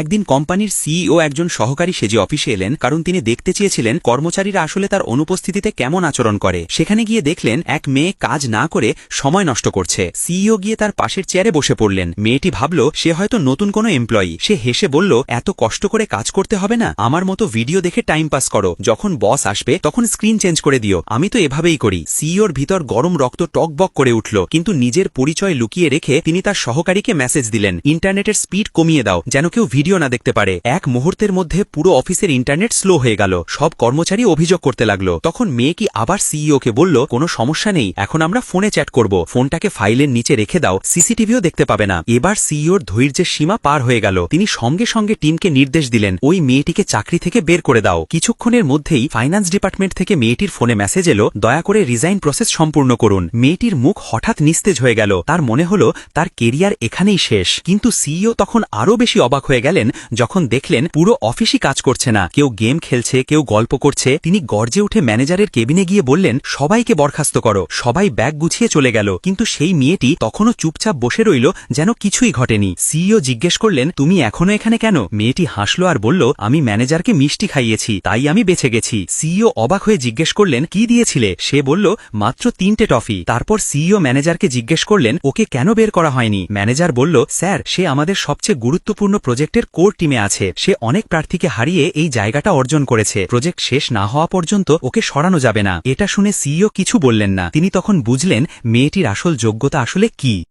একদিন কোম্পানির সিইও একজন সহকারী সেজে অফিসে এলেন, কারণ তিনি দেখতে চেয়েছিলেন কর্মচারীরা আসলে তার অনুপস্থিতিতে কেমন আচরণ করে। সেখানে গিয়ে দেখলেন এক মেয়ে কাজ না করে সময় নষ্ট করছে। সিইও গিয়ে তার পাশের চেয়ারে বসে পড়লেন। মেয়েটি ভাবল সে হয়তো নতুন কোনো এমপ্লয়ি। সে হেসে বলল, এত কষ্ট করে কাজ করতে হবে না, আমার মতো ভিডিও দেখে টাইম পাস করো, যখন বস আসবে তখন স্ক্রিন চেঞ্জ করে দিও, আমি তো এভাবেই করি। সিইওর ভিতর গরম রক্ত টকবক করে উঠল, কিন্তু নিজের পরিচয় লুকিয়ে রেখে তিনি তার সহকারীকে মেসেজ দিলেন, ইন্টারনেটের স্পিড কমিয়ে দাও, যেন কেউ ভিডিও না দেখতে পারে। এক মুহূর্তের মধ্যে পুরো অফিসের ইন্টারনেট স্লো হয়ে গেল। সব কর্মচারী অভিযোগ করতে লাগলো। তখন মেয়েটি আবার সিইওকে বলল, কোনো সমস্যা নেই, এখন আমরা ফোনে চ্যাট করব, ফোনটাকে ফাইলের নিচে রেখে দাও, সিসিটিভিও দেখতে পাবে না। এবার সিইওর ধৈর্যের সীমা পার হয়ে গেল। তিনি সঙ্গে সঙ্গে টিমকে নির্দেশ দিলেন, ওই মেয়েটিকে চাকরি থেকে বের করে দাও। কিছুক্ষণের মধ্যেই ফাইন্যান্স ডিপার্টমেন্ট থেকে মেয়েটির ফোনে মেসেজ এলো, দয়া করে রিজাইন প্রসেস সম্পূর্ণ করুন। মেয়েটির মুখ হঠাৎ নিস্তেজ হয়ে গেল। তার মনে হলো তার কেরিয়ার এখানেই শেষ। কিন্তু সিইও তখন আরও বেশি অবাক হয়ে গেলেন যখন দেখলেন পুরো অফিসই কাজ করছে না, কেউ গেম খেলছে, কেউ গল্প করছে। তিনি গর্জে উঠে ম্যানেজারের কেবিনে গিয়ে বললেন, সবাইকে বরখাস্ত করো। সবাই ব্যাগ গুছিয়ে চলে গেল, কিন্তু সেই মেয়েটি তখনও চুপচাপ বসে রইল, যেন কিছুই ঘটেনি। সিইও জিজ্ঞেস করলেন, তুমি এখনো এখানে কেন? মেয়েটি হাসলো আর বলল, আমি ম্যানেজারকে মিষ্টি খাইয়েছি, তাই আমি বেঁচে গেছি। সিইও অবাক হয়ে জিজ্ঞেস করলেন, কি দিয়েছিলে? সে বলল, মাত্র 3টে টফি। তারপর সিইও ম্যানেজারকে জিজ্ঞেস করলেন, ওকে কেন বের করা হয়নি? ম্যানেজার বলল, স্যার, সে আমাদের সবচেয়ে গুরুত্বপূর্ণ প্রজেক্টের কোর টিমে আছে। সে অনেক প্রার্থীকে হারিয়ে এই জায়গাটা অর্জন করেছে। প্রজেক্ট শেষ না হওয়া পর্যন্ত ওকে সরানো যাবে না। এটা শুনে সিইও কিছু বললেন না। তিনি তখন বুঝলেন মেয়েটির আসল যোগ্যতা আসলে কি।